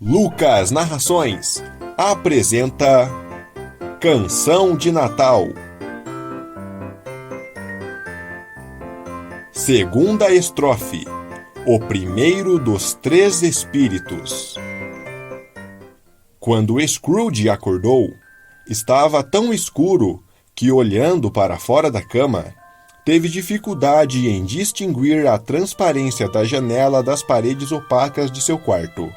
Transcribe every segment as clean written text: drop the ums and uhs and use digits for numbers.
Lucas Narrações apresenta Canção de Natal. Segunda estrofe. O primeiro dos três espíritos. Quando Scrooge acordou, estava tão escuro que, olhando para fora da cama, teve dificuldade em distinguir a transparência da janela das paredes opacas de seu quarto.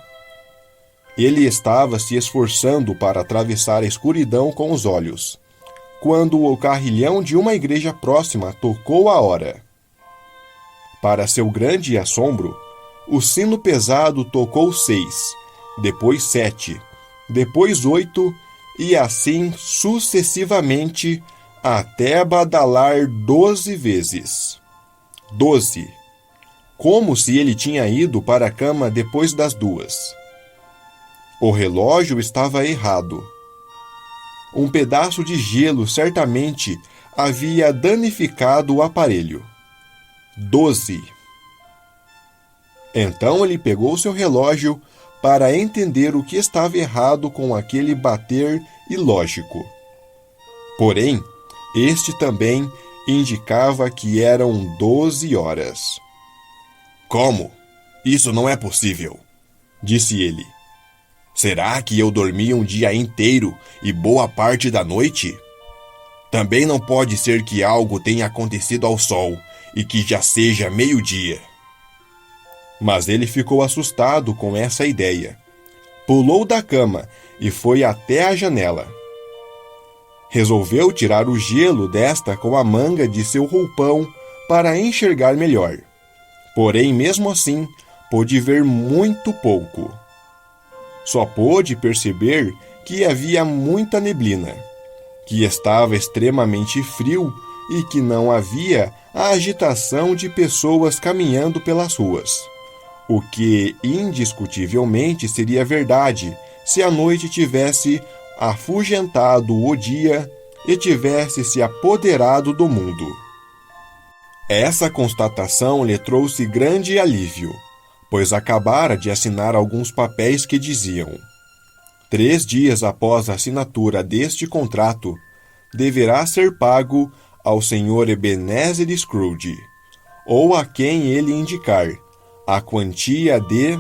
Ele estava se esforçando para atravessar a escuridão com os olhos, quando o carrilhão de uma igreja próxima tocou a hora. Para seu grande assombro, o sino pesado tocou 6, depois 7, depois 8 e assim sucessivamente até badalar 12 vezes. 12. Como se ele tinha ido para a cama depois das 2. O relógio estava errado. Um pedaço de gelo certamente havia danificado o aparelho. 12. Então ele pegou seu relógio para entender o que estava errado com aquele bater ilógico. Porém, este também indicava que eram 12 horas. Como? Isso não é possível, disse ele. Será que eu dormi um dia inteiro e boa parte da noite? Também não pode ser que algo tenha acontecido ao sol e que já seja meio-dia. Mas ele ficou assustado com essa ideia. Pulou da cama e foi até a janela. Resolveu tirar o gelo desta com a manga de seu roupão para enxergar melhor. Porém, mesmo assim, pôde ver muito pouco. Só pôde perceber que havia muita neblina, que estava extremamente frio e que não havia a agitação de pessoas caminhando pelas ruas, o que indiscutivelmente seria verdade se a noite tivesse afugentado o dia e tivesse se apoderado do mundo. Essa constatação lhe trouxe grande alívio, pois acabara de assinar alguns papéis que diziam: 3 dias após a assinatura deste contrato, deverá ser pago ao Sr. Ebenezer Scrooge, ou a quem ele indicar, a quantia de...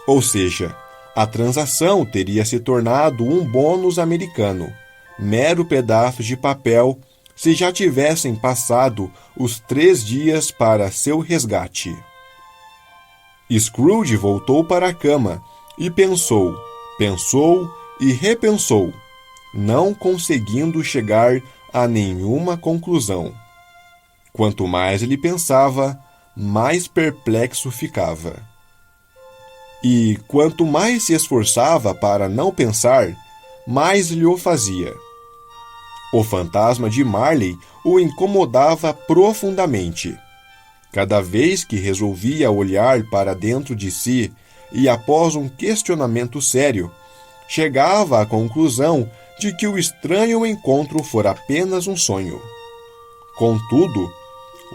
Ou seja, a transação teria se tornado um bônus americano, mero pedaço de papel, se já tivessem passado os 3 dias para seu resgate. Scrooge voltou para a cama e pensou e repensou, não conseguindo chegar a nenhuma conclusão. Quanto mais ele pensava, mais perplexo ficava. E quanto mais se esforçava para não pensar, mais lhe o fazia. O fantasma de Marley o incomodava profundamente. Cada vez que resolvia olhar para dentro de si e, após um questionamento sério, chegava à conclusão de que o estranho encontro fora apenas um sonho. Contudo,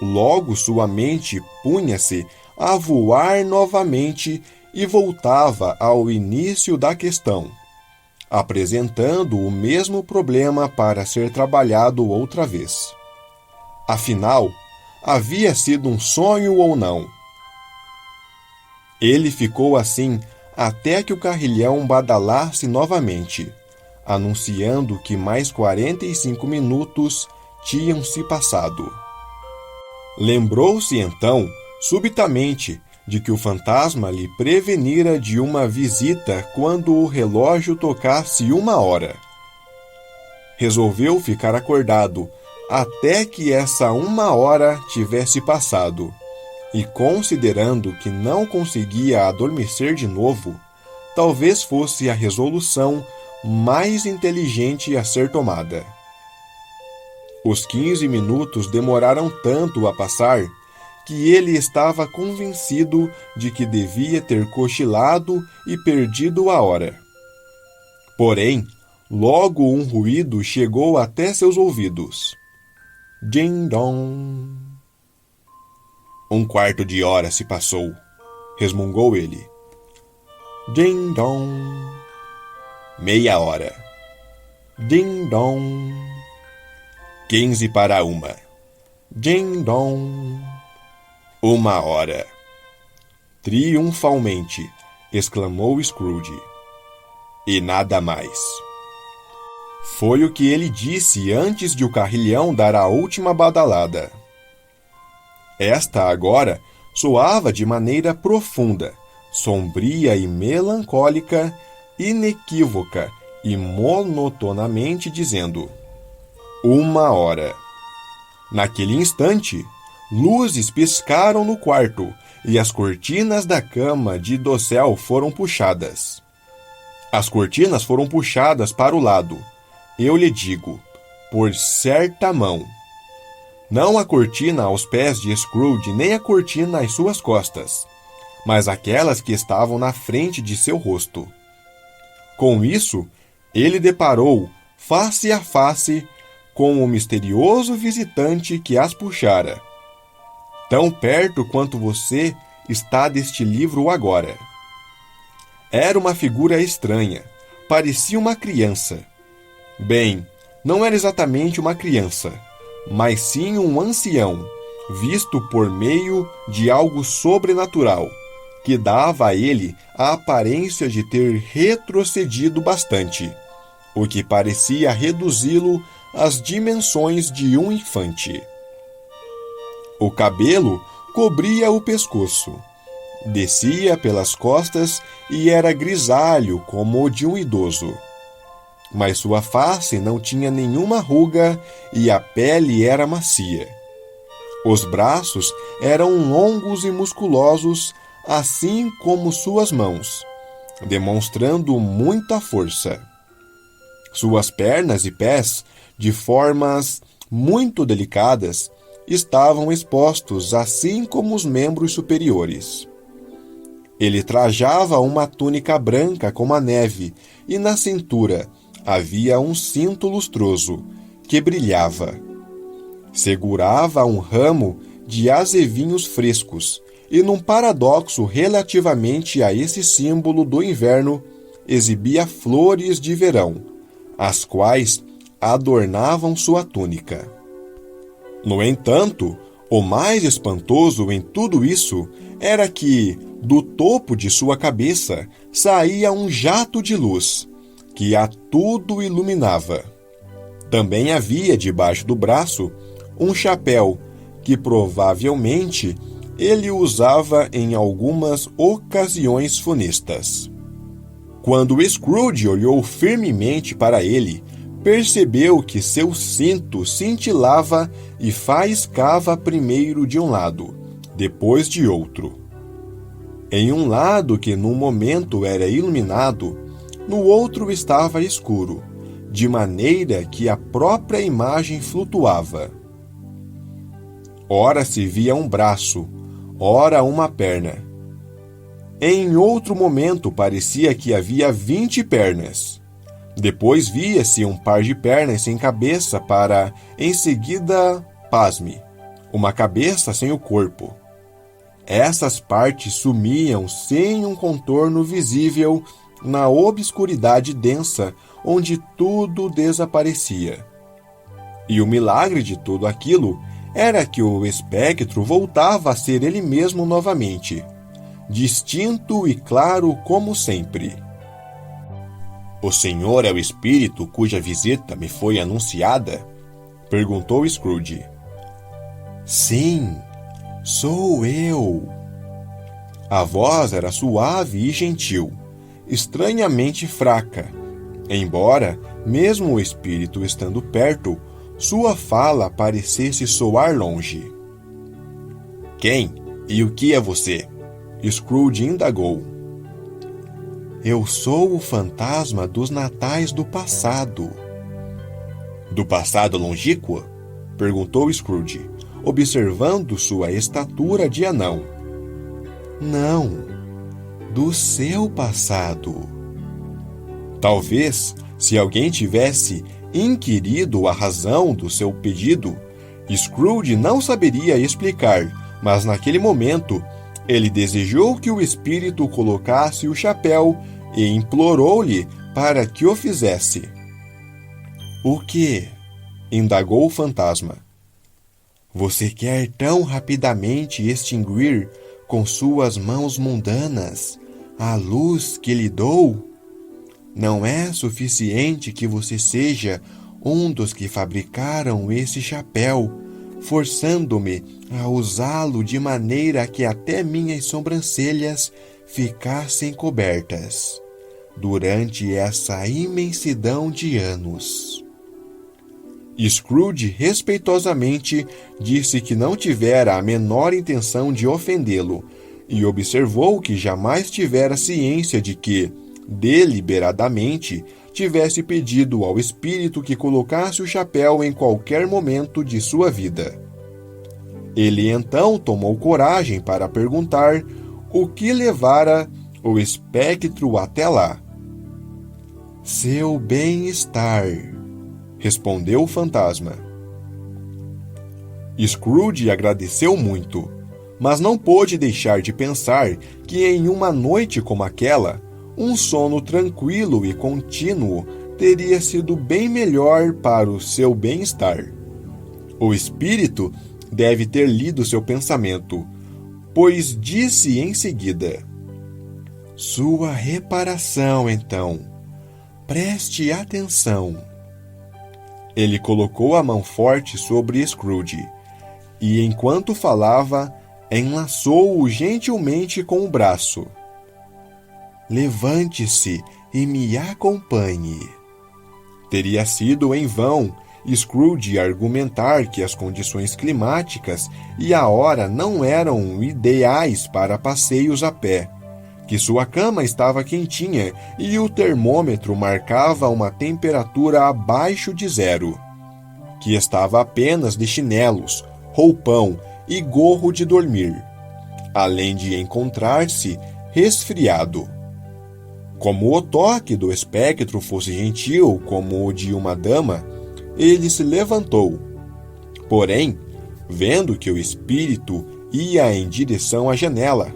logo sua mente punha-se a voar novamente e voltava ao início da questão, apresentando o mesmo problema para ser trabalhado outra vez. Afinal, havia sido um sonho ou não? Ele ficou assim até que o carrilhão badalasse novamente, anunciando que mais 45 minutos tinham se passado. Lembrou-se então, subitamente, de que o fantasma lhe prevenira de uma visita quando o relógio tocasse 1 hora. Resolveu ficar acordado até que essa 1 hora tivesse passado, e considerando que não conseguia adormecer de novo, talvez fosse a resolução mais inteligente a ser tomada. Os 15 minutos demoraram tanto a passar que ele estava convencido de que devia ter cochilado e perdido a hora. Porém, logo um ruído chegou até seus ouvidos. Ding-dong. 1/4 de hora se passou, resmungou ele. Ding-dong. Meia hora. Ding-dong. 1:45. Ding-dong. 1 hora. Triunfalmente, exclamou Scrooge. E nada mais. Foi o que ele disse antes de o carrilhão dar a última badalada. Esta agora soava de maneira profunda, sombria e melancólica, inequívoca e monotonamente dizendo: 1 hora. Naquele instante, luzes piscaram no quarto e as cortinas da cama de dossel foram puxadas. As cortinas foram puxadas para o lado, eu lhe digo, por certa mão. Não a cortina aos pés de Scrooge, nem a cortina às suas costas, mas aquelas que estavam na frente de seu rosto. Com isso, ele deparou, face a face, com o misterioso visitante que as puxara. Tão perto quanto você está deste livro agora. Era uma figura estranha, parecia uma criança. Bem, não era exatamente uma criança, mas sim um ancião, visto por meio de algo sobrenatural, que dava a ele a aparência de ter retrocedido bastante, o que parecia reduzi-lo às dimensões de um infante. O cabelo cobria o pescoço, descia pelas costas e era grisalho como o de um idoso. Mas sua face não tinha nenhuma ruga e a pele era macia. Os braços eram longos e musculosos, assim como suas mãos, demonstrando muita força. Suas pernas e pés, de formas muito delicadas, estavam expostos, assim como os membros superiores. Ele trajava uma túnica branca como a neve, e na cintura havia um cinto lustroso, que brilhava. Segurava um ramo de azevinhos frescos, e num paradoxo relativamente a esse símbolo do inverno, exibia flores de verão, as quais adornavam sua túnica. No entanto, o mais espantoso em tudo isso era que, do topo de sua cabeça, saía um jato de luz, que a tudo iluminava. Também havia debaixo do braço um chapéu, que provavelmente ele usava em algumas ocasiões funestas. Quando Scrooge olhou firmemente para ele, percebeu que seu cinto cintilava e faiscava primeiro de um lado, depois de outro. Em um lado que num momento era iluminado, no outro estava escuro, de maneira que a própria imagem flutuava. Ora se via um braço, ora uma perna. Em outro momento parecia que havia 20 pernas. Depois via-se um par de pernas sem cabeça para, em seguida, pasme, uma cabeça sem o corpo. Essas partes sumiam sem um contorno visível na obscuridade densa onde tudo desaparecia. E o milagre de tudo aquilo era que o espectro voltava a ser ele mesmo novamente, distinto e claro como sempre. O senhor é o espírito cuja visita me foi anunciada? Perguntou Scrooge. Sim, sou eu. A voz era suave e gentil, estranhamente fraca, embora, mesmo o espírito estando perto, sua fala parecesse soar longe. Quem e o que é você? Scrooge indagou. Eu sou o fantasma dos natais do passado. Do passado longínquo? Perguntou Scrooge, observando sua estatura de anão. Não, do seu passado. Talvez, se alguém tivesse inquirido a razão do seu pedido, Scrooge não saberia explicar, mas naquele momento Ele desejou que o espírito colocasse o chapéu e implorou-lhe para que o fizesse. O quê? Indagou o fantasma. Você quer tão rapidamente extinguir com suas mãos mundanas a luz que lhe dou? Não é suficiente que você seja um dos que fabricaram esse chapéu, forçando-me a usá-lo de maneira que até minhas sobrancelhas ficassem cobertas, durante essa imensidão de anos. Scrooge respeitosamente disse que não tivera a menor intenção de ofendê-lo e observou que jamais tivera ciência de que, deliberadamente, tivesse pedido ao espírito que colocasse o chapéu em qualquer momento de sua vida. Ele então tomou coragem para perguntar o que levara o espectro até lá. Seu bem-estar, respondeu o fantasma. Scrooge agradeceu muito, mas não pôde deixar de pensar que em uma noite como aquela, um sono tranquilo e contínuo teria sido bem melhor para o seu bem-estar. O espírito deve ter lido seu pensamento, pois disse em seguida: Sua reparação, então. Preste atenção. Ele colocou a mão forte sobre Scrooge e, enquanto falava, enlaçou-o gentilmente com o braço. Levante-se e me acompanhe. Teria sido em vão Scrooge argumentar que as condições climáticas e a hora não eram ideais para passeios a pé, que sua cama estava quentinha e o termômetro marcava uma temperatura abaixo de 0, que estava apenas de chinelos, roupão e gorro de dormir, além de encontrar-se resfriado. Como o toque do espectro fosse gentil como o de uma dama, ele se levantou. Porém, vendo que o espírito ia em direção à janela,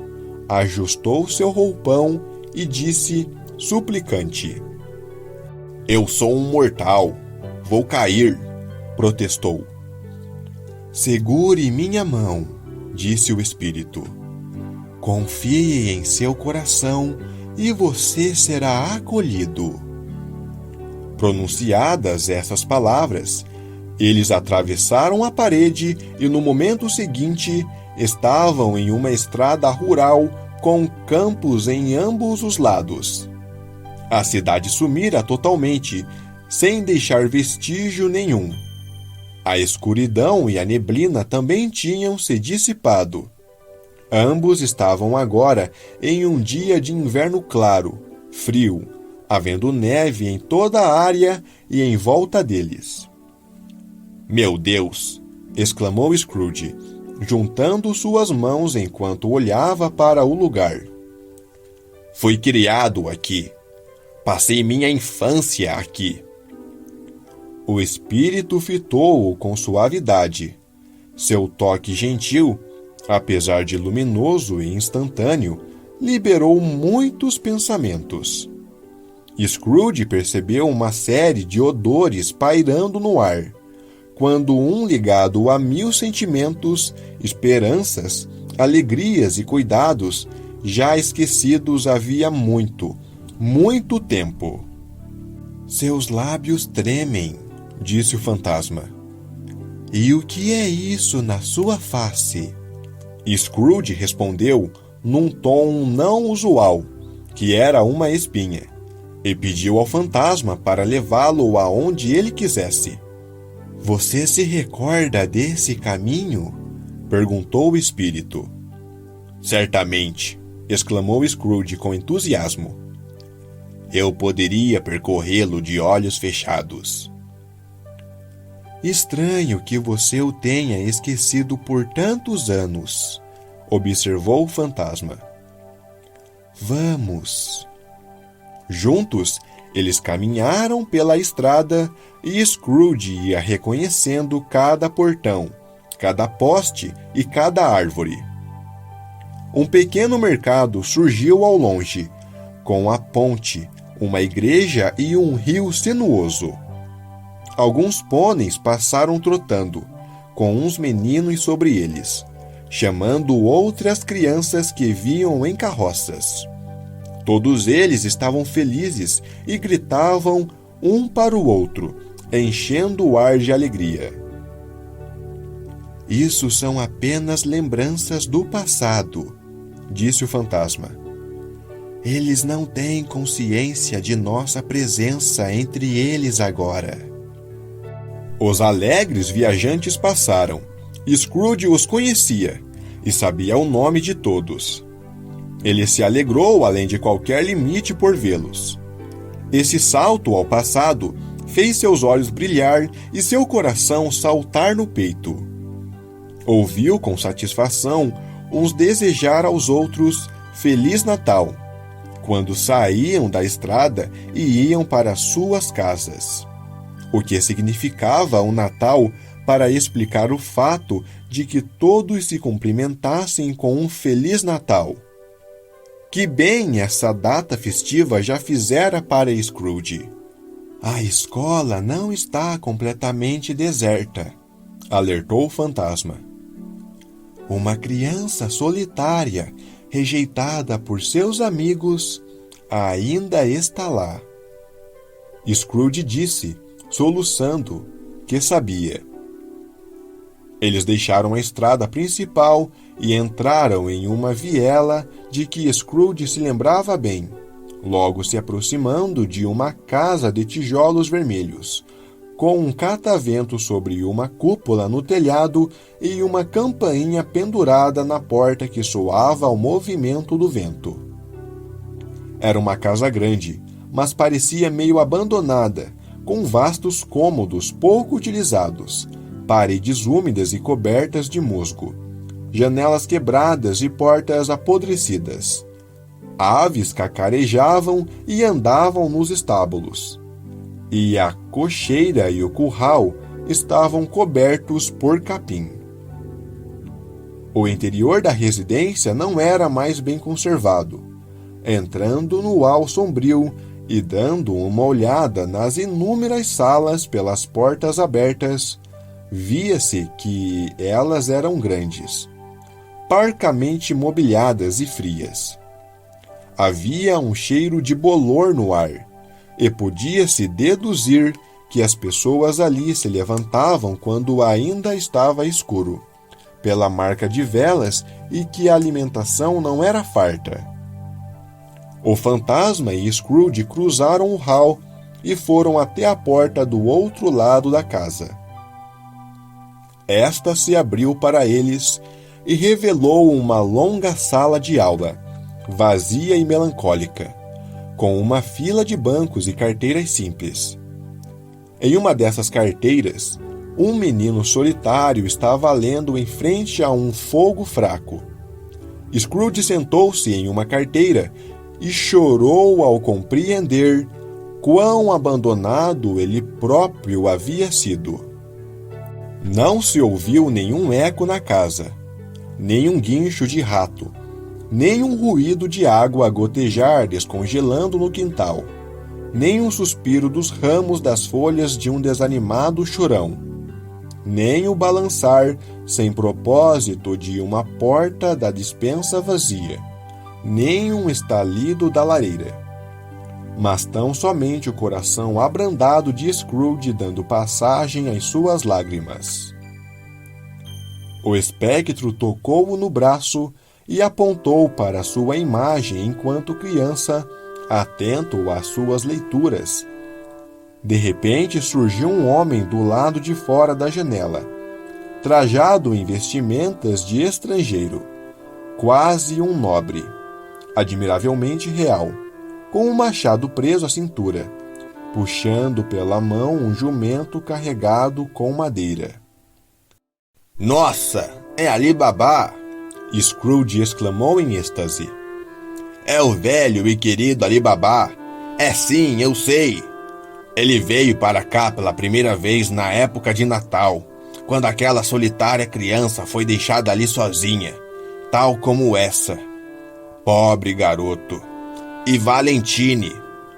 ajustou seu roupão e disse suplicante: Eu sou um mortal, vou cair, protestou. Segure minha mão, disse o espírito. Confie em seu coração e você será acolhido. Pronunciadas essas palavras, eles atravessaram a parede e no momento seguinte estavam em uma estrada rural com campos em ambos os lados. A cidade sumira totalmente, sem deixar vestígio nenhum. A escuridão e a neblina também tinham se dissipado. Ambos estavam agora em um dia de inverno claro, frio, havendo neve em toda a área e em volta deles. Meu Deus! Exclamou Scrooge, juntando suas mãos enquanto olhava para o lugar. Fui criado aqui. Passei minha infância aqui. O espírito fitou-o com suavidade. Seu toque gentil, apesar de luminoso e instantâneo, liberou muitos pensamentos. Scrooge percebeu uma série de odores pairando no ar, quando um ligado a 1000 sentimentos, esperanças, alegrias e cuidados, já esquecidos havia muito, muito tempo. Seus lábios tremem, disse o fantasma. E o que é isso na sua face? Scrooge respondeu num tom não usual, que era uma espinha, e pediu ao fantasma para levá-lo aonde ele quisesse. Você se recorda desse caminho? Perguntou o espírito. Certamente, exclamou Scrooge com entusiasmo. Eu poderia percorrê-lo de olhos fechados. Estranho que você o tenha esquecido por tantos anos, observou o fantasma. Vamos. Juntos, eles caminharam pela estrada e Scrooge ia reconhecendo cada portão, cada poste e cada árvore. Um pequeno mercado surgiu ao longe, com a ponte, uma igreja e um rio sinuoso. Alguns pôneis passaram trotando, com uns meninos sobre eles, chamando outras crianças que vinham em carroças. Todos eles estavam felizes e gritavam um para o outro, enchendo o ar de alegria. Isso são apenas lembranças do passado, disse o fantasma. Eles não têm consciência de nossa presença entre eles agora. Os alegres viajantes passaram. Scrooge os conhecia e sabia o nome de todos. Ele se alegrou além de qualquer limite por vê-los. Esse salto ao passado fez seus olhos brilhar e seu coração saltar no peito. Ouviu com satisfação uns desejar aos outros Feliz Natal, quando saíam da estrada e iam para suas casas. O que significava o Natal para explicar o fato de que todos se cumprimentassem com um Feliz Natal. Que bem essa data festiva já fizera para Scrooge. A escola não está completamente deserta, alertou o fantasma. Uma criança solitária, rejeitada por seus amigos, ainda está lá. Scrooge disse, soluçando, que sabia. Eles deixaram a estrada principal e entraram em uma viela de que Scrooge se lembrava bem, logo se aproximando de uma casa de tijolos vermelhos, com um catavento sobre uma cúpula no telhado e uma campainha pendurada na porta que soava ao movimento do vento. Era uma casa grande, mas parecia meio abandonada, com vastos cômodos pouco utilizados, paredes úmidas e cobertas de musgo, janelas quebradas e portas apodrecidas. Aves cacarejavam e andavam nos estábulos, e a cocheira e o curral estavam cobertos por capim. O interior da residência não era mais bem conservado. Entrando no hall sombrio e dando uma olhada nas inúmeras salas pelas portas abertas, via-se que elas eram grandes, parcamente mobiliadas e frias. Havia um cheiro de bolor no ar, e podia-se deduzir que as pessoas ali se levantavam quando ainda estava escuro, pela marca de velas e que a alimentação não era farta. O fantasma e Scrooge cruzaram o hall e foram até a porta do outro lado da casa. Esta se abriu para eles e revelou uma longa sala de aula, vazia e melancólica, com uma fila de bancos e carteiras simples. Em uma dessas carteiras, um menino solitário estava lendo em frente a um fogo fraco. Scrooge sentou-se em uma carteira e chorou ao compreender quão abandonado ele próprio havia sido. Não se ouviu nenhum eco na casa, nem um guincho de rato, nem um ruído de água a gotejar descongelando no quintal, nem um suspiro dos ramos das folhas de um desanimado chorão, nem o balançar sem propósito de uma porta da despensa vazia, nem um estalido da lareira, mas tão somente o coração abrandado de Scrooge dando passagem às suas lágrimas. O espectro tocou-o no braço e apontou para sua imagem enquanto criança, atento às suas leituras. De repente surgiu um homem do lado de fora da janela, trajado em vestimentas de estrangeiro, quase um nobre, admiravelmente real, com um machado preso à cintura, puxando pela mão um jumento carregado com madeira. Nossa, é Ali Baba! Scrooge exclamou em êxtase. É o velho e querido Ali Baba. É sim, eu sei. Ele veio para cá pela primeira vez na época de Natal, quando aquela solitária criança foi deixada ali sozinha. tal como essa. Pobre garoto. E Valentine,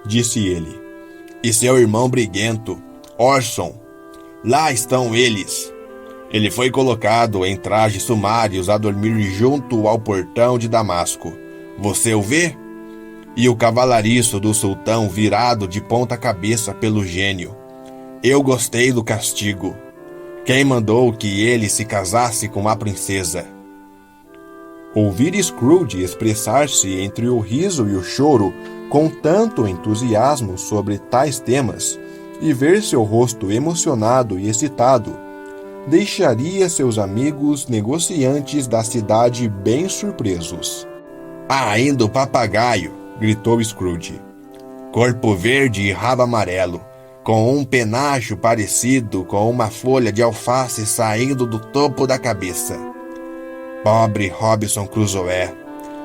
disse ele. e seu irmão briguento, Orson. Lá estão eles. Ele foi colocado em trajes sumários a dormir junto ao portão de Damasco. Você o vê? E o cavalariço do sultão virado de ponta cabeça pelo gênio. Eu gostei do castigo. Quem mandou que ele se casasse com a princesa? Ouvir Scrooge expressar-se entre o riso e o choro com tanto entusiasmo sobre tais temas e ver seu rosto emocionado e excitado, deixaria seus amigos negociantes da cidade bem surpresos. Ainda o papagaio, gritou Scrooge. corpo verde e rabo amarelo, com um penacho parecido com uma folha de alface saindo do topo da cabeça. Pobre Robinson Crusoe,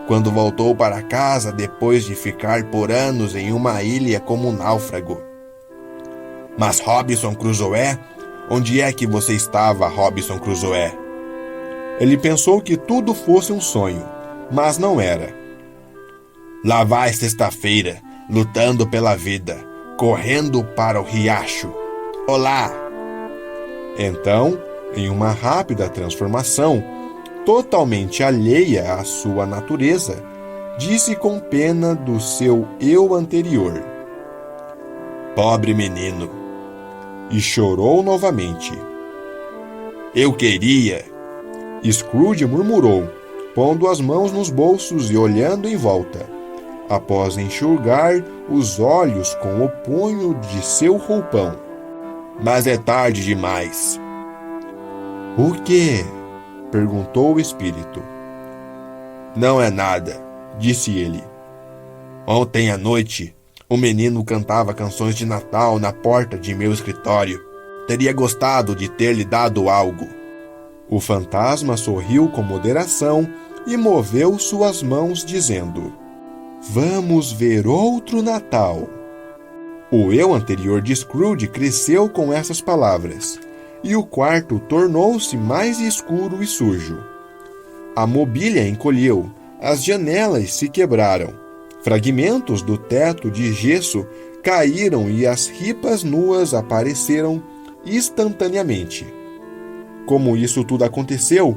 quando voltou para casa depois de ficar por anos em uma ilha como um náufrago. Mas Robinson Crusoe, onde é que você estava, Robinson Crusoe? Ele pensou que tudo fosse um sonho, mas não era. Lá vai sexta-feira, lutando pela vida, correndo para o riacho. Olá! Então, em uma rápida transformação, totalmente alheia à sua natureza, disse com pena do seu eu anterior: Pobre menino! E chorou novamente. Eu queria... Scrooge murmurou, pondo as mãos nos bolsos e olhando em volta, após enxugar os olhos com o punho de seu roupão. Mas é tarde demais. O quê? Perguntou o espírito. Não é nada, disse ele. Ontem à noite, o menino cantava canções de Natal na porta de meu escritório. Teria gostado de ter lhe dado algo. O fantasma sorriu com moderação e moveu suas mãos, dizendo: Vamos ver outro Natal. O eu anterior de Scrooge cresceu com essas palavras, e o quarto tornou-se mais escuro e sujo. A mobília encolheu, as janelas se quebraram, fragmentos do teto de gesso caíram e as ripas nuas apareceram instantaneamente. Como isso tudo aconteceu,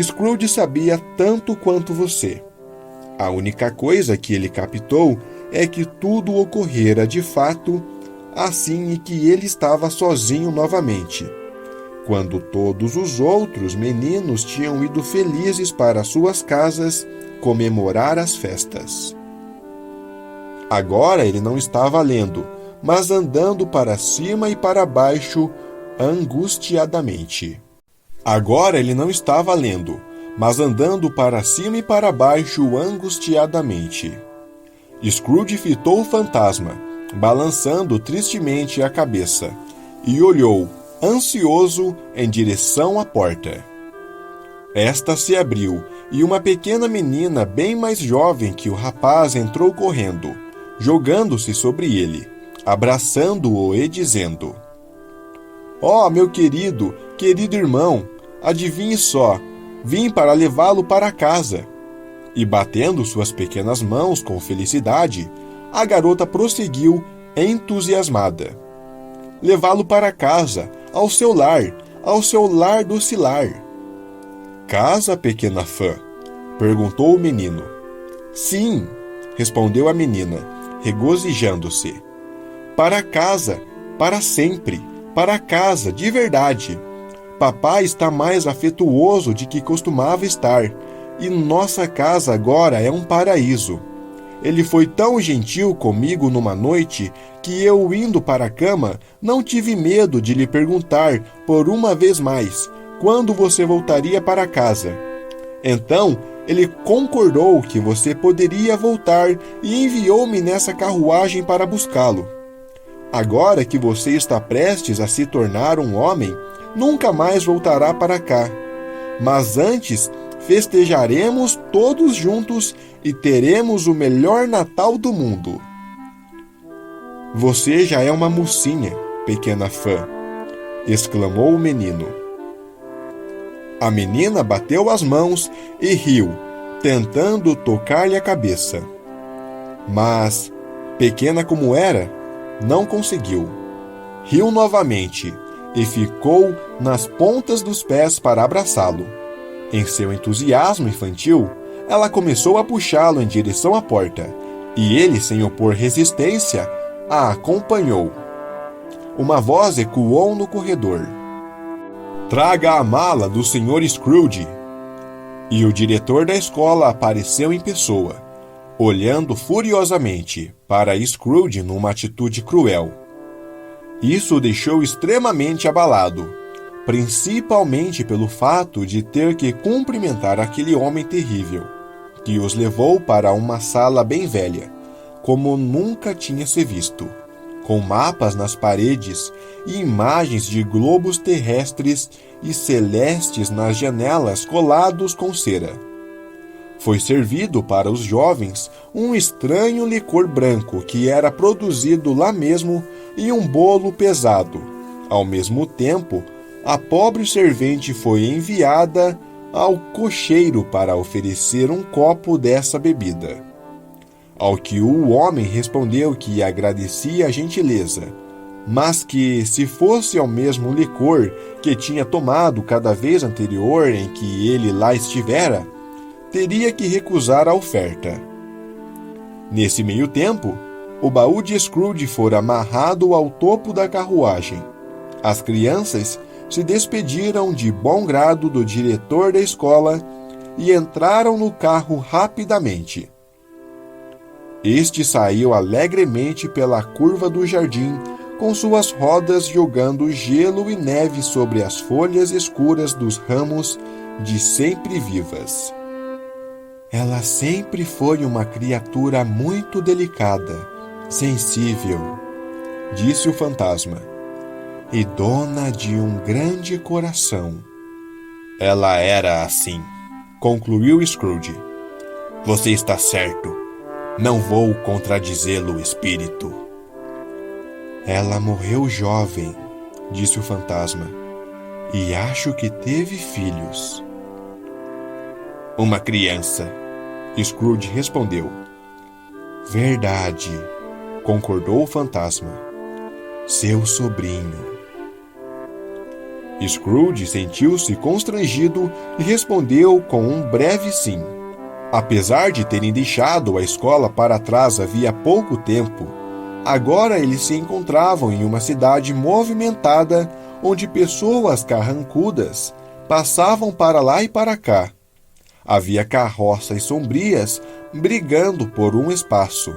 Scrooge sabia tanto quanto você. A única coisa que ele captou é que tudo ocorrera de fato, assim, e que ele estava sozinho novamente, quando todos os outros meninos tinham ido felizes para suas casas comemorar as festas. Agora ele não estava lendo, mas andando para cima e para baixo angustiadamente. Agora ele não estava lendo, mas andando para cima e para baixo angustiadamente. Scrooge fitou o fantasma, balançando tristemente a cabeça, e olhou, ansioso, em direção à porta. Esta se abriu, e uma pequena menina bem mais jovem que o rapaz entrou correndo, jogando-se sobre ele, abraçando-o e dizendo: Ó, meu querido irmão, adivinhe só, vim para levá-lo para casa. E batendo suas pequenas mãos com felicidade, a garota prosseguiu entusiasmada. Levá-lo para casa, ao seu lar docilar. Casa, pequena fã? Perguntou o menino. Sim, respondeu a menina, regozijando-se. Para casa, para sempre, para casa, de verdade. Papai está mais afetuoso de que costumava estar, e nossa casa agora é um paraíso. Ele foi tão gentil comigo numa noite que eu, indo para a cama, não tive medo de lhe perguntar, por uma vez mais, quando você voltaria para casa. Então, ele concordou que você poderia voltar e enviou-me nessa carruagem para buscá-lo. Agora que você está prestes a se tornar um homem, nunca mais voltará para cá. Mas antes, festejaremos todos juntos e teremos o melhor Natal do mundo. Você já é uma mocinha, pequena fã, exclamou o menino. A menina bateu as mãos e riu, tentando tocar-lhe a cabeça. Mas, pequena como era, não conseguiu. Riu novamente e ficou nas pontas dos pés para abraçá-lo. Em seu entusiasmo infantil, ela começou a puxá-lo em direção à porta, e ele, sem opor resistência, a acompanhou. Uma voz ecoou no corredor: "Traga a mala do Sr. Scrooge." E o diretor da escola apareceu em pessoa, olhando furiosamente para Scrooge numa atitude cruel. Isso o deixou extremamente abalado, principalmente pelo fato de ter que cumprimentar aquele homem terrível, que os levou para uma sala bem velha, como nunca tinha se visto, com mapas nas paredes e imagens de globos terrestres e celestes nas janelas colados com cera. Foi servido para os jovens um estranho licor branco que era produzido lá mesmo e um bolo pesado. Ao mesmo tempo, a pobre servente foi enviada ao cocheiro para oferecer um copo dessa bebida. Ao que o homem respondeu que agradecia a gentileza, mas que, se fosse ao mesmo licor que tinha tomado cada vez anterior em que ele lá estivera, teria que recusar a oferta. Nesse meio tempo, o baú de Scrooge fora amarrado ao topo da carruagem. As crianças se despediram de bom grado do diretor da escola e entraram no carro rapidamente. Este saiu alegremente pela curva do jardim, com suas rodas jogando gelo e neve sobre as folhas escuras dos ramos de sempre vivas. Ela sempre foi uma criatura muito delicada, sensível, disse o fantasma, e dona de um grande coração. Ela era assim, concluiu Scrooge. Você está certo. Não vou contradizê-lo, espírito. Ela morreu jovem, disse o fantasma, e acho que teve filhos. Uma criança, Scrooge respondeu. Verdade, concordou o fantasma. Seu sobrinho. Scrooge sentiu-se constrangido e respondeu com um breve sim. Apesar de terem deixado a escola para trás havia pouco tempo, agora eles se encontravam em uma cidade movimentada onde pessoas carrancudas passavam para lá e para cá. Havia carroças sombrias brigando por um espaço,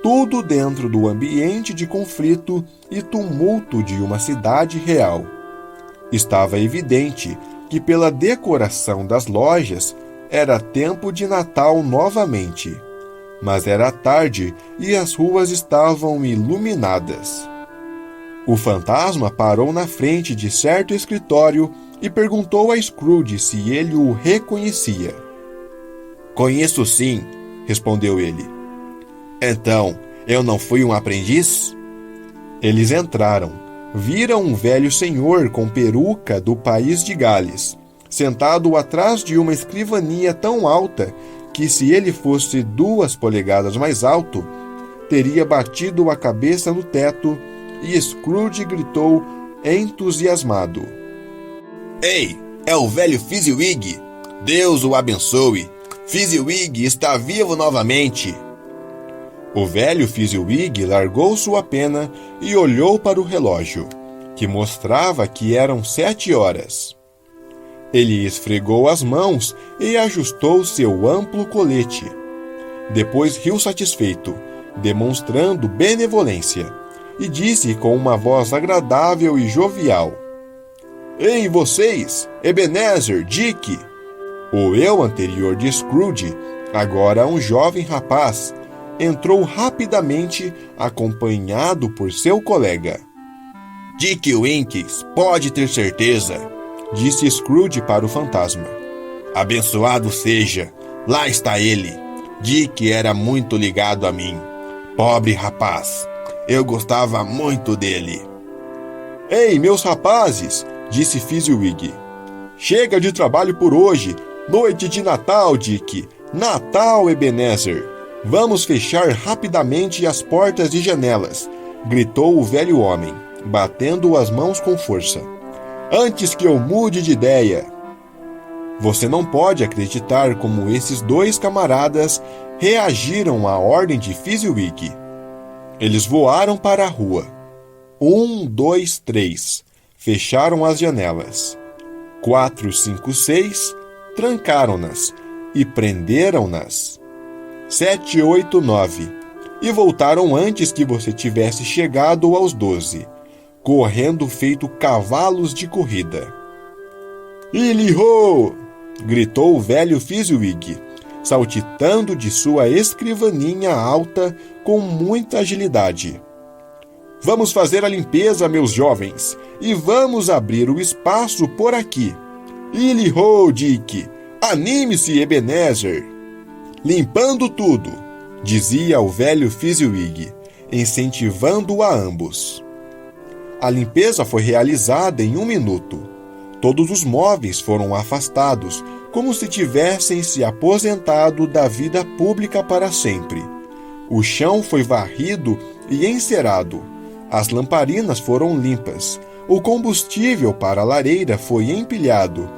tudo dentro do ambiente de conflito e tumulto de uma cidade real. Estava evidente que, pela decoração das lojas, era tempo de Natal novamente, mas era tarde e as ruas estavam iluminadas. O fantasma parou na frente de certo escritório e perguntou a Scrooge se ele o reconhecia. Conheço sim, respondeu ele. Então, eu não fui um aprendiz? Eles entraram, viram um velho senhor com peruca do país de Gales, sentado atrás de uma escrivaninha tão alta que, se ele fosse 2 polegadas mais alto, teria batido a cabeça no teto, e Scrooge gritou entusiasmado: Ei, é o velho Fezziwig! Deus o abençoe! Fezziwig está vivo novamente! O velho Fezziwig largou sua pena e olhou para o relógio, que mostrava que eram 7 horas. Ele esfregou as mãos e ajustou seu amplo colete. Depois riu satisfeito, demonstrando benevolência, e disse com uma voz agradável e jovial: Ei, vocês, Ebenezer, Dick! O eu anterior de Scrooge, agora um jovem rapaz, entrou rapidamente acompanhado por seu colega. Dick Winks, pode ter certeza, disse Scrooge para o fantasma. Abençoado seja, lá está ele. Dick era muito ligado a mim. Pobre rapaz, eu gostava muito dele. Ei, meus rapazes, disse Fezziwig. Chega de trabalho por hoje. Noite de Natal, Dick. Natal, Ebenezer. Vamos fechar rapidamente as portas e janelas, gritou o velho homem, batendo as mãos com força. Antes que eu mude de ideia. Você não pode acreditar como esses dois camaradas reagiram à ordem de Fezziwig. Eles voaram para a rua. 1, 2, 3. Fecharam as janelas. 4, 5, 6. Trancaram-nas e prenderam-nas. 7, 8, 9. E voltaram antes que você tivesse chegado aos 12, correndo feito cavalos de corrida. Ili-ho! Gritou o velho Fezziwig, saltitando de sua escrivaninha alta com muita agilidade. Vamos fazer a limpeza, meus jovens, e vamos abrir o espaço por aqui. Ili-ho, Dick! Anime-se, Ebenezer! Limpando tudo, dizia o velho Fezziwig, incentivando a ambos. A limpeza foi realizada em 1 minuto. Todos os móveis foram afastados, como se tivessem se aposentado da vida pública para sempre. O chão foi varrido e encerado. As lamparinas foram limpas. O combustível para a lareira foi empilhado.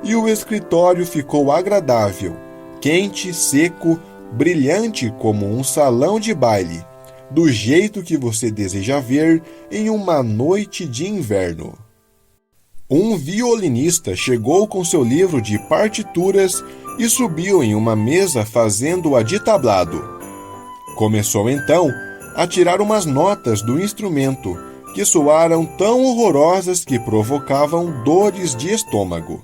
E o escritório ficou agradável, quente, seco, brilhante como um salão de baile, do jeito que você deseja ver em uma noite de inverno. Um violinista chegou com seu livro de partituras e subiu em uma mesa fazendo-a de tablado. Começou então a tirar umas notas do instrumento, que soaram tão horrorosas que provocavam dores de estômago.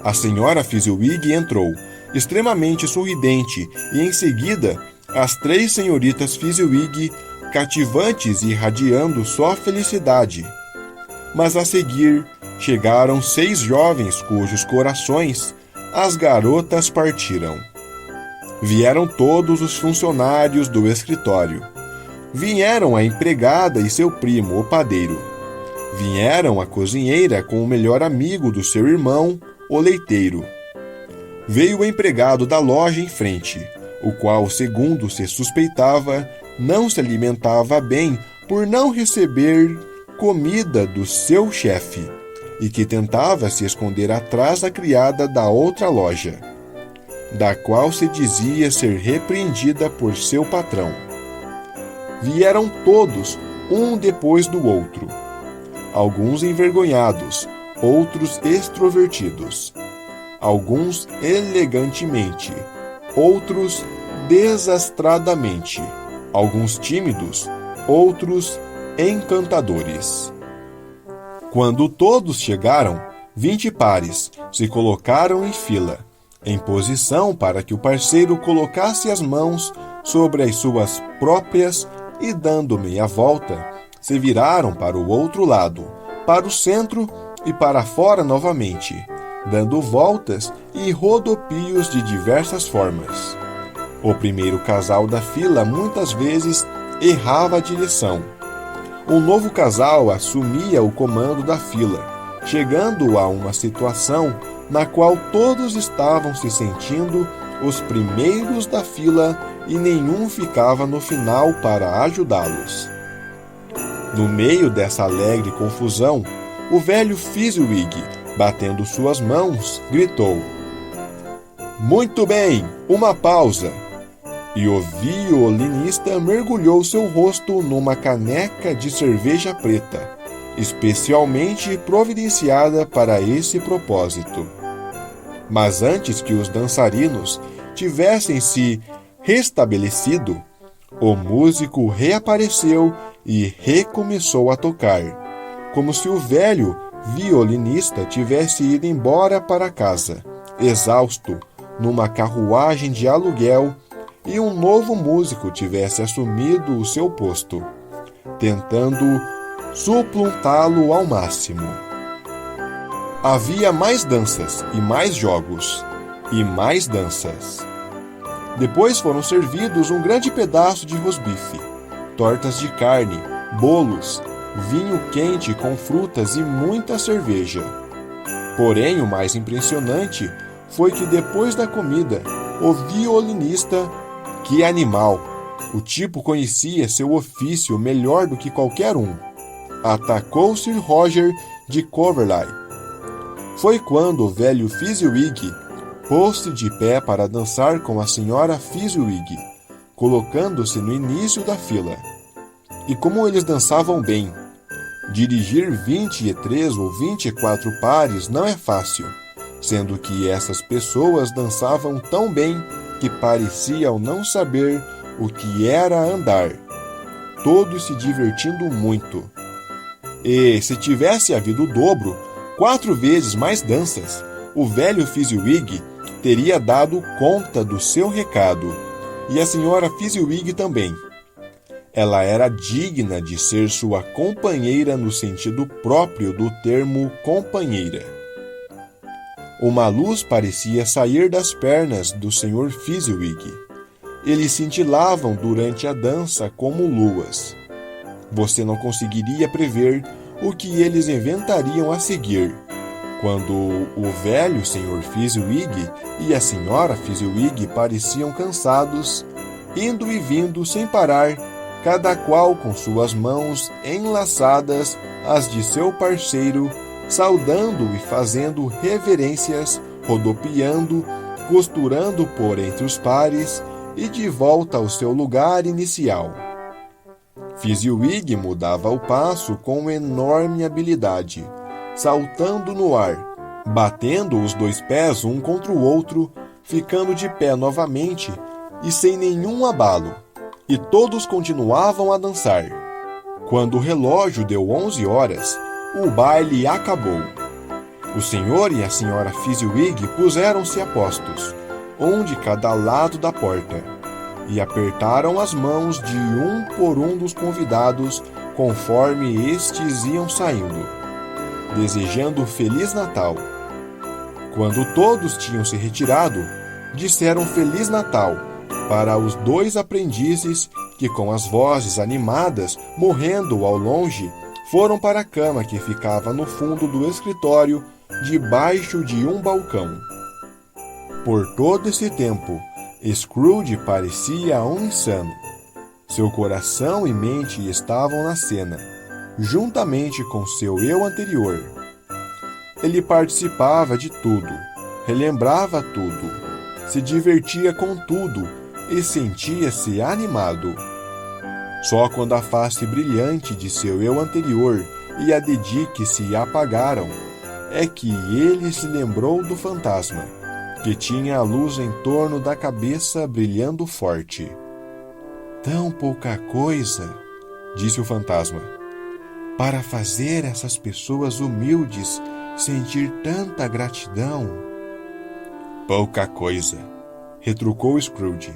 A senhora Fezziwig entrou, extremamente sorridente, e em seguida as 3 senhoritas Fezziwig, cativantes e irradiando só felicidade. Mas a seguir chegaram 6 jovens cujos corações as garotas partiram. Vieram todos os funcionários do escritório. Vieram a empregada e seu primo, o padeiro. Vieram a cozinheira com o melhor amigo do seu irmão, o leiteiro. Veio o empregado da loja em frente, o qual, segundo se suspeitava, não se alimentava bem por não receber comida do seu chefe, e que tentava se esconder atrás da criada da outra loja, da qual se dizia ser repreendida por seu patrão. Vieram todos, um depois do outro, alguns envergonhados, outros extrovertidos, alguns elegantemente, outros desastradamente, alguns tímidos, outros encantadores. Quando todos chegaram, 20 pares se colocaram em fila, em posição para que o parceiro colocasse as mãos sobre as suas próprias e, dando meia volta, se viraram para o outro lado, para o centro e para fora novamente, dando voltas e rodopios de diversas formas. O primeiro casal da fila muitas vezes errava a direção. Um novo casal assumia o comando da fila, chegando a uma situação na qual todos estavam se sentindo os primeiros da fila e nenhum ficava no final para ajudá-los. No meio dessa alegre confusão, o velho Fezziwig, batendo suas mãos, gritou: "Muito bem, uma pausa!" E o violinista mergulhou seu rosto numa caneca de cerveja preta, especialmente providenciada para esse propósito. Mas antes que os dançarinos tivessem se restabelecido, o músico reapareceu e recomeçou a tocar, como se o velho violinista tivesse ido embora para casa, exausto, numa carruagem de aluguel, e um novo músico tivesse assumido o seu posto, tentando supplantá-lo ao máximo. Havia mais danças e mais jogos, e mais danças. Depois foram servidos um grande pedaço de rosbife, tortas de carne, bolos, vinho quente com frutas e muita cerveja. Porém, o mais impressionante foi que depois da comida, o violinista, que animal, o tipo conhecia seu ofício melhor do que qualquer um, atacou Sir Roger de Coverley. Foi quando o velho Fezziwig pôs-se de pé para dançar com a senhora Fezziwig, colocando-se no início da fila. E como eles dançavam bem, dirigir 23 ou 24 pares não é fácil, sendo que essas pessoas dançavam tão bem que pareciam não saber o que era andar, todos se divertindo muito. E se tivesse havido o dobro, 4 vezes mais danças, o velho Fezziwig teria dado conta do seu recado, e a senhora Fezziwig também. Ela era digna de ser sua companheira no sentido próprio do termo companheira. Uma luz parecia sair das pernas do Sr. Fezziwig. Eles cintilavam durante a dança como luas. Você não conseguiria prever o que eles inventariam a seguir, quando o velho Sr. Fezziwig e a senhora Fezziwig pareciam cansados, indo e vindo sem parar, cada qual com suas mãos enlaçadas às de seu parceiro, saudando e fazendo reverências, rodopiando, costurando por entre os pares e de volta ao seu lugar inicial. Fezziwig mudava o passo com enorme habilidade, saltando no ar, batendo os 2 pés um contra o outro, ficando de pé novamente e sem nenhum abalo, e todos continuavam a dançar. Quando o relógio deu 11 horas, o baile acabou. O senhor e a senhora Fezziwig puseram-se a postos, um de cada lado da porta, e apertaram as mãos de um por um dos convidados conforme estes iam saindo, desejando Feliz Natal. Quando todos tinham se retirado, disseram Feliz Natal para os 2 aprendizes que, com as vozes animadas, morrendo ao longe, foram para a cama que ficava no fundo do escritório, debaixo de um balcão. Por todo esse tempo, Scrooge parecia um insano. Seu coração e mente estavam na cena, juntamente com seu eu anterior. Ele participava de tudo, relembrava tudo, se divertia com tudo e sentia-se animado. Só quando a face brilhante de seu eu anterior e a de Dick se apagaram, é que ele se lembrou do fantasma, que tinha a luz em torno da cabeça brilhando forte. Tão pouca coisa, disse o fantasma, para fazer essas pessoas humildes sentir tanta gratidão. Pouca coisa, retrucou Scrooge.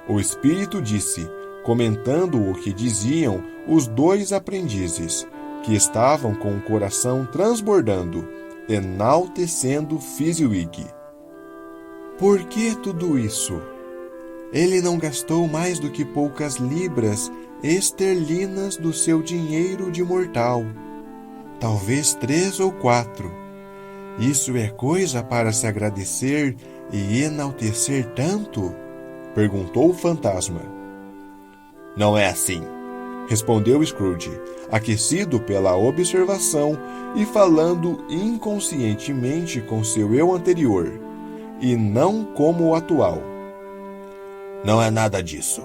O espírito disse, comentando o que diziam os 2 aprendizes, que estavam com o coração transbordando, enaltecendo Fezziwig. Por que tudo isso? Ele não gastou mais do que poucas libras esterlinas do seu dinheiro de mortal. Talvez 3 ou 4. Isso é coisa para se agradecer e enaltecer tanto? Perguntou o fantasma. Não é assim, respondeu Scrooge, aquecido pela observação e falando inconscientemente com seu eu anterior, e não como o atual. Não é nada disso.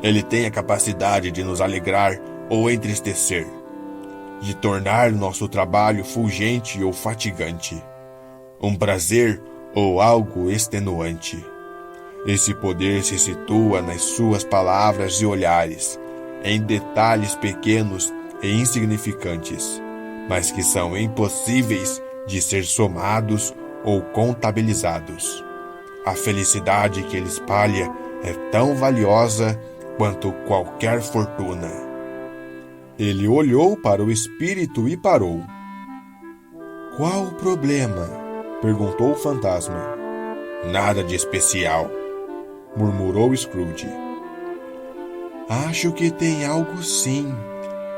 Ele tem a capacidade de nos alegrar ou entristecer, de tornar nosso trabalho fulgente ou fatigante, um prazer ou algo extenuante. Esse poder se situa nas suas palavras e olhares, em detalhes pequenos e insignificantes, mas que são impossíveis de ser somados ou contabilizados. A felicidade que ele espalha é tão valiosa quanto qualquer fortuna. Ele olhou para o espírito e parou. Qual o problema? Perguntou o fantasma. Nada de especial, murmurou Scrooge. Acho que tem algo sim,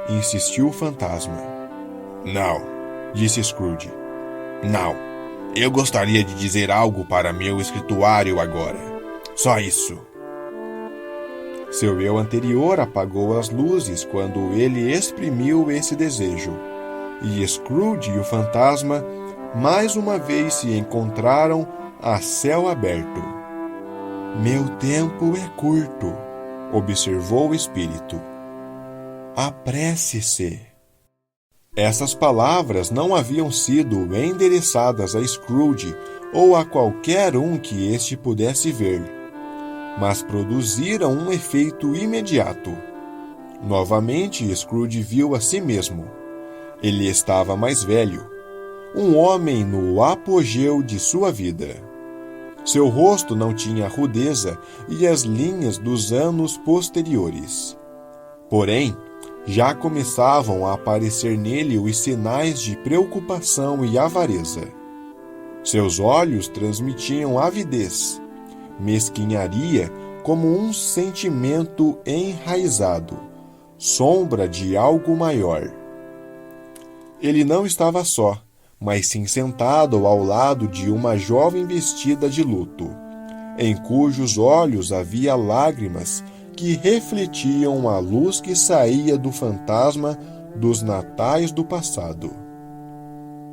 insistiu o fantasma. Não, disse Scrooge. Não, eu gostaria de dizer algo para meu escrituário agora. Só isso. Seu eu anterior apagou as luzes quando ele exprimiu esse desejo, e Scrooge e o fantasma mais uma vez se encontraram a céu aberto. Meu tempo é curto, observou o espírito. Apresse-se. Essas palavras não haviam sido endereçadas a Scrooge ou a qualquer um que este pudesse ver, mas produziram um efeito imediato. Novamente, Scrooge viu a si mesmo. Ele estava mais velho, um homem no apogeu de sua vida. Seu rosto não tinha a rudeza e as linhas dos anos posteriores. Porém, já começavam a aparecer nele os sinais de preocupação e avareza. Seus olhos transmitiam avidez, mesquinharia como um sentimento enraizado, sombra de algo maior. Ele não estava só, mas sim sentado ao lado de uma jovem vestida de luto, em cujos olhos havia lágrimas que refletiam a luz que saía do fantasma dos natais do passado.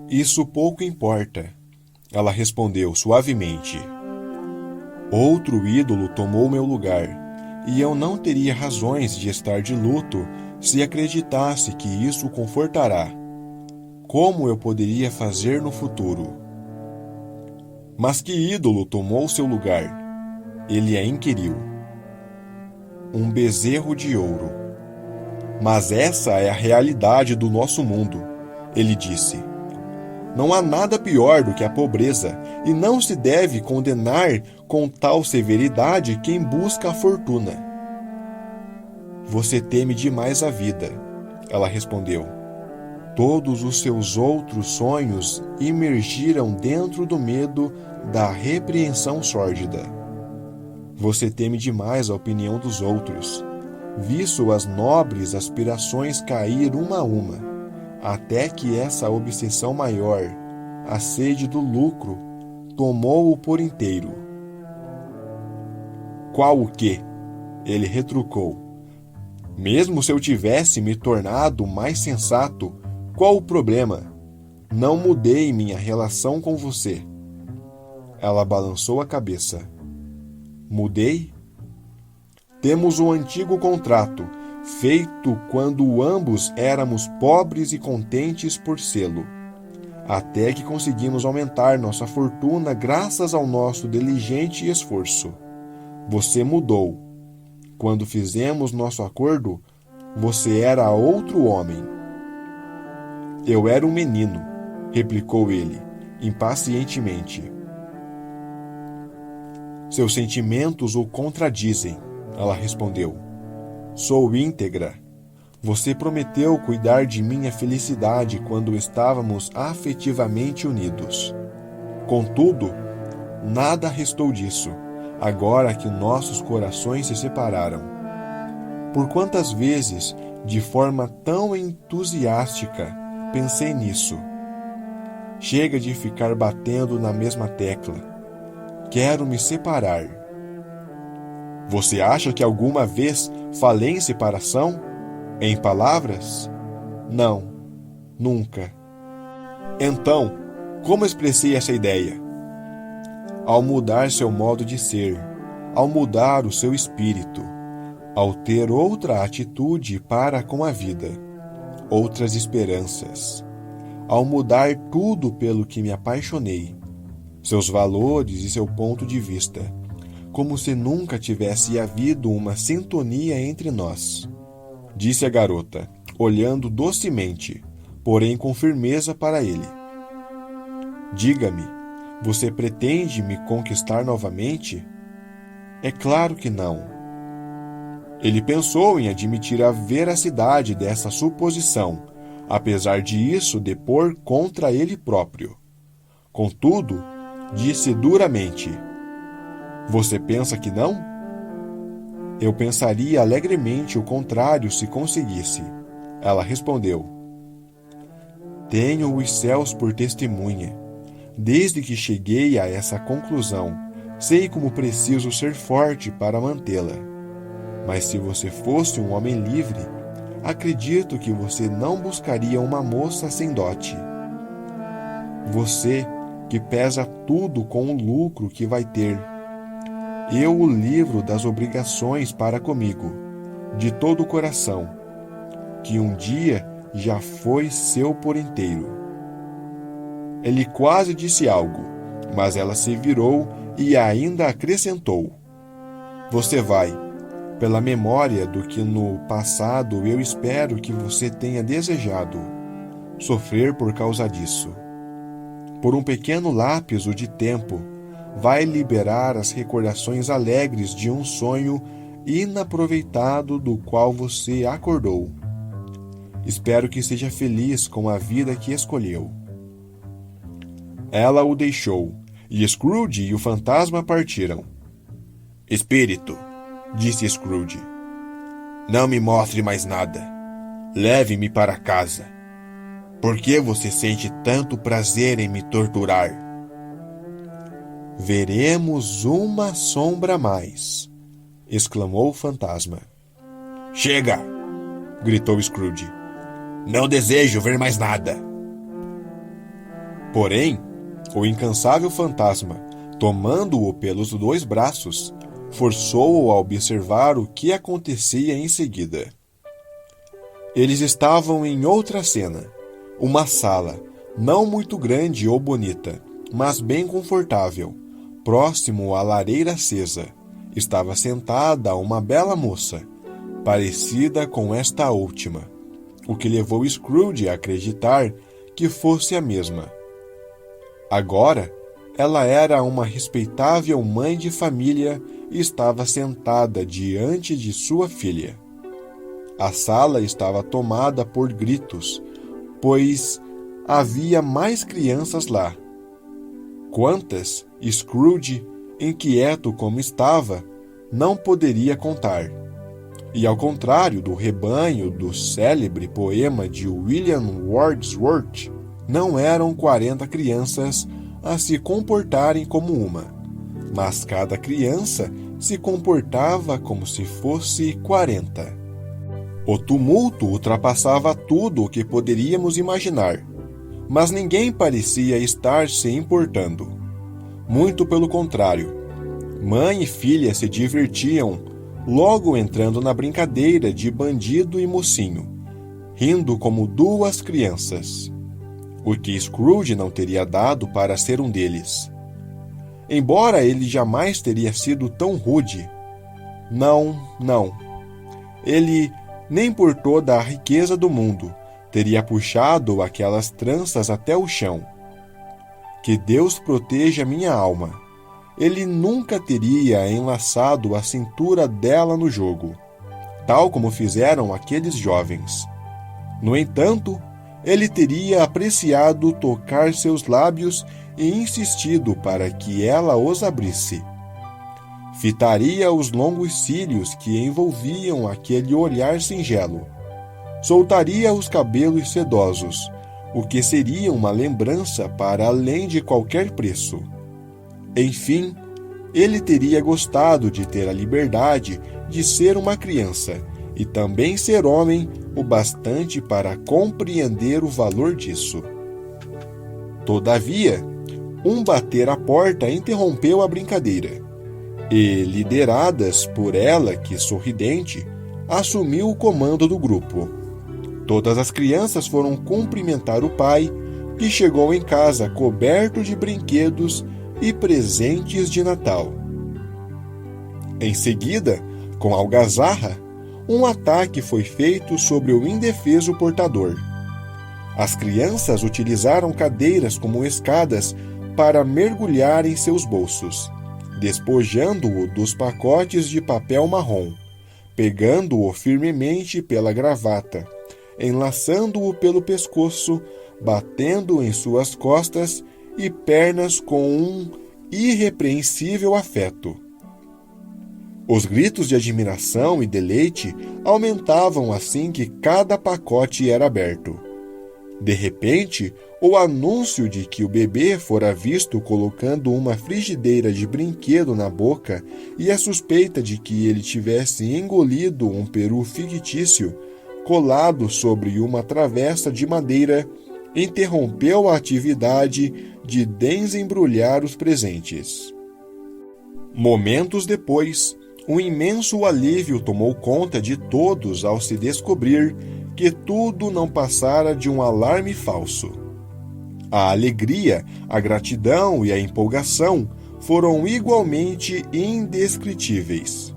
Isso pouco importa, ela respondeu suavemente. Outro ídolo tomou meu lugar, e eu não teria razões de estar de luto se acreditasse que isso o confortará. Como eu poderia fazer no futuro? Mas que ídolo tomou seu lugar? Ele a inquiriu. Um bezerro de ouro. Mas essa é a realidade do nosso mundo, ele disse. Não há nada pior do que a pobreza, e não se deve condenar com tal severidade quem busca a fortuna. Você teme demais a vida, ela respondeu. Todos os seus outros sonhos imergiram dentro do medo da repreensão sórdida. Você teme demais a opinião dos outros. Vi suas nobres aspirações cair uma a uma, até que essa obsessão maior, a sede do lucro, tomou-o por inteiro. Qual o quê? Ele retrucou. Mesmo se eu tivesse me tornado mais sensato, qual o problema? Não mudei minha relação com você. Ela balançou a cabeça. Mudei? Temos um antigo contrato, feito quando ambos éramos pobres e contentes por sê-lo, até que conseguimos aumentar nossa fortuna graças ao nosso diligente esforço. Você mudou. Quando fizemos nosso acordo, você era outro homem. Eu era um menino, replicou ele, impacientemente. Seus sentimentos o contradizem, ela respondeu. Sou íntegra. Você prometeu cuidar de minha felicidade quando estávamos afetivamente unidos. Contudo, nada restou disso, agora que nossos corações se separaram. Por quantas vezes, de forma tão entusiástica, pensei nisso. Chega de ficar batendo na mesma tecla. Quero me separar. Você acha que alguma vez falei em separação? Em palavras? Não, nunca. Então, como expressei essa ideia? Ao mudar seu modo de ser, ao mudar o seu espírito, ao ter outra atitude para com a vida, outras esperanças, ao mudar tudo pelo que me apaixonei, seus valores e seu ponto de vista, como se nunca tivesse havido uma sintonia entre nós, disse a garota, olhando docemente, porém com firmeza para ele. Diga-me, você pretende me conquistar novamente? É claro que não. Ele pensou em admitir a veracidade dessa suposição, apesar de isso depor contra ele próprio. Contudo, disse duramente: Você pensa que não? Eu pensaria alegremente o contrário se conseguisse. Ela respondeu: Tenho os céus por testemunha. Desde que cheguei a essa conclusão, sei como preciso ser forte para mantê-la. Mas se você fosse um homem livre, acredito que você não buscaria uma moça sem dote. Você, que pesa tudo com o lucro que vai ter. Eu o livro das obrigações para comigo, de todo o coração, que um dia já foi seu por inteiro. Ele quase disse algo, mas ela se virou e ainda acrescentou: Você vai, pela memória do que no passado eu espero que você tenha desejado, sofrer por causa disso. Por um pequeno lapso de tempo, vai liberar as recordações alegres de um sonho inaproveitado do qual você acordou. Espero que seja feliz com a vida que escolheu. Ela o deixou, e Scrooge e o fantasma partiram. Espírito, disse Scrooge, não me mostre mais nada. Leve-me para casa. Por que você sente tanto prazer em me torturar? Veremos uma sombra a mais, exclamou o fantasma. Chega! Gritou Scrooge. Não desejo ver mais nada. Porém, o incansável fantasma, tomando-o pelos 2 braços, forçou-o a observar o que acontecia em seguida. Eles estavam em outra cena, uma sala, não muito grande ou bonita, mas bem confortável. Próximo à lareira acesa, estava sentada uma bela moça, parecida com esta última, o que levou Scrooge a acreditar que fosse a mesma. Agora, ela era uma respeitável mãe de família e estava sentada diante de sua filha. A sala estava tomada por gritos, pois havia mais crianças lá. Quantas, Scrooge, inquieto como estava, não poderia contar. E ao contrário do rebanho do célebre poema de William Wordsworth, não eram 40 crianças a se comportarem como uma, mas cada criança se comportava como se fosse 40. O tumulto ultrapassava tudo o que poderíamos imaginar, mas ninguém parecia estar se importando. Muito pelo contrário, mãe e filha se divertiam, logo entrando na brincadeira de bandido e mocinho, rindo como 2 crianças. O que Scrooge não teria dado para ser um deles. Embora ele jamais teria sido tão rude. Não. Ele, nem por toda a riqueza do mundo, teria puxado aquelas tranças até o chão. Que Deus proteja minha alma. Ele nunca teria enlaçado a cintura dela no jogo, tal como fizeram aqueles jovens. No entanto, ele teria apreciado tocar seus lábios e insistido para que ela os abrisse. Fitaria os longos cílios que envolviam aquele olhar singelo. Soltaria os cabelos sedosos, o que seria uma lembrança para além de qualquer preço. Enfim, ele teria gostado de ter a liberdade de ser uma criança e também ser homem o bastante para compreender o valor disso. Todavia, um bater à porta interrompeu a brincadeira, e, lideradas por ela, que sorridente, assumiu o comando do grupo. Todas as crianças foram cumprimentar o pai, que chegou em casa coberto de brinquedos e presentes de Natal. Em seguida, com algazarra, um ataque foi feito sobre o indefeso portador. As crianças utilizaram cadeiras como escadas para mergulhar em seus bolsos, despojando-o dos pacotes de papel marrom, pegando-o firmemente pela gravata, enlaçando-o pelo pescoço, batendo em suas costas e pernas com um irrepreensível afeto. Os gritos de admiração e deleite aumentavam assim que cada pacote era aberto. De repente, o anúncio de que o bebê fora visto colocando uma frigideira de brinquedo na boca e a suspeita de que ele tivesse engolido um peru fictício colado sobre uma travessa de madeira interrompeu a atividade de desembrulhar os presentes. Momentos depois, um imenso alívio tomou conta de todos ao se descobrir que tudo não passara de um alarme falso. A alegria, a gratidão e a empolgação foram igualmente indescritíveis.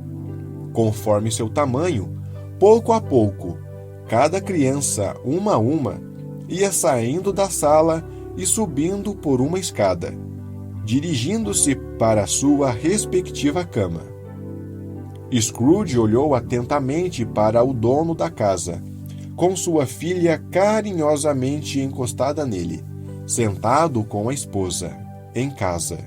Conforme seu tamanho, pouco a pouco, cada criança, uma a uma, ia saindo da sala e subindo por uma escada, dirigindo-se para sua respectiva cama. Scrooge olhou atentamente para o dono da casa, com sua filha carinhosamente encostada nele, sentado com a esposa, em casa.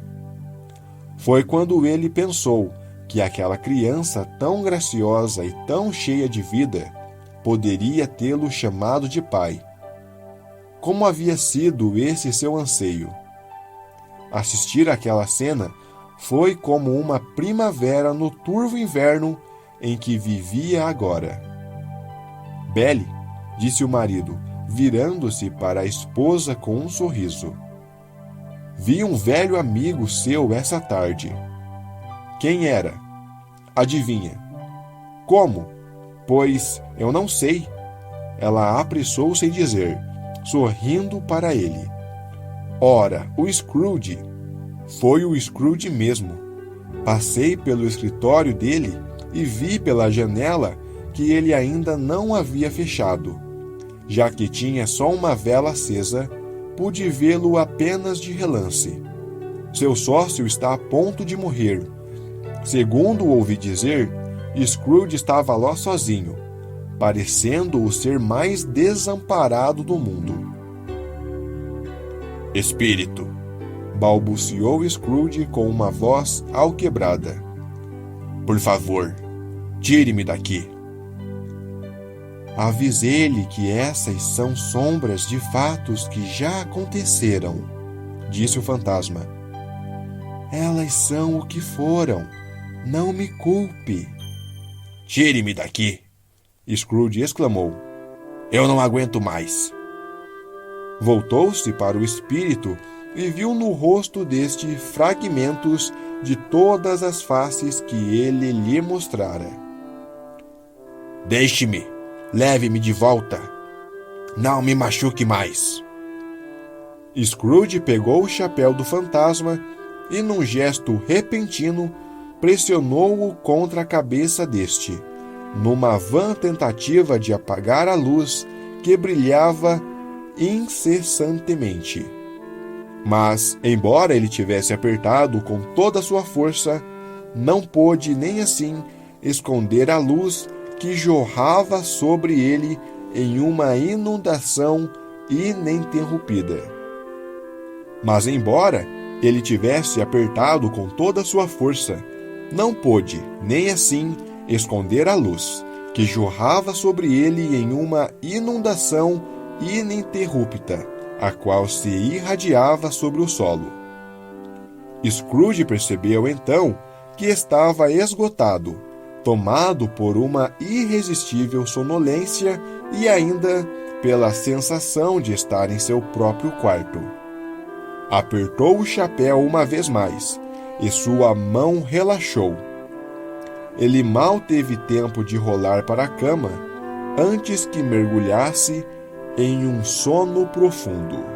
Foi quando ele pensou que aquela criança tão graciosa e tão cheia de vida poderia tê-lo chamado de pai. Como havia sido esse seu anseio? Assistir àquela cena foi como uma primavera no turvo inverno em que vivia agora. Belle, disse o marido, virando-se para a esposa com um sorriso. Vi um velho amigo seu essa tarde. Quem era? Adivinha. Como? Pois eu não sei. Ela apressou-se em dizer, sorrindo para ele. Ora, o Scrooge. Foi o Scrooge mesmo. Passei pelo escritório dele e vi pela janela que ele ainda não havia fechado. Já que tinha só uma vela acesa, pude vê-lo apenas de relance. Seu sócio está a ponto de morrer. Segundo ouvi dizer, Scrooge estava lá sozinho, parecendo o ser mais desamparado do mundo. Espírito, balbuciou Scrooge com uma voz alquebrada. Por favor, tire-me daqui. Avisei-lhe que essas são sombras de fatos que já aconteceram, disse o fantasma. Elas são o que foram. Não me culpe. Tire-me daqui, Scrooge exclamou. Eu não aguento mais. Voltou-se para o espírito e viu no rosto deste fragmentos de todas as faces que ele lhe mostrara. Deixe-me, leve-me de volta. Não me machuque mais. Scrooge pegou o chapéu do fantasma e, num gesto repentino, pressionou-o contra a cabeça deste, numa vã tentativa de apagar a luz que brilhava incessantemente. Mas, embora ele tivesse apertado com toda a sua força, não pôde nem assim esconder a luz que jorrava sobre ele em uma inundação ininterrompida. Mas, embora ele tivesse apertado com toda a sua força, não pôde, nem assim, esconder a luz, que jorrava sobre ele em uma inundação ininterrupta, a qual se irradiava sobre o solo. Scrooge percebeu então que estava esgotado, tomado por uma irresistível sonolência e ainda pela sensação de estar em seu próprio quarto. Apertou o chapéu uma vez mais, e sua mão relaxou. Ele mal teve tempo de rolar para a cama antes que mergulhasse em um sono profundo.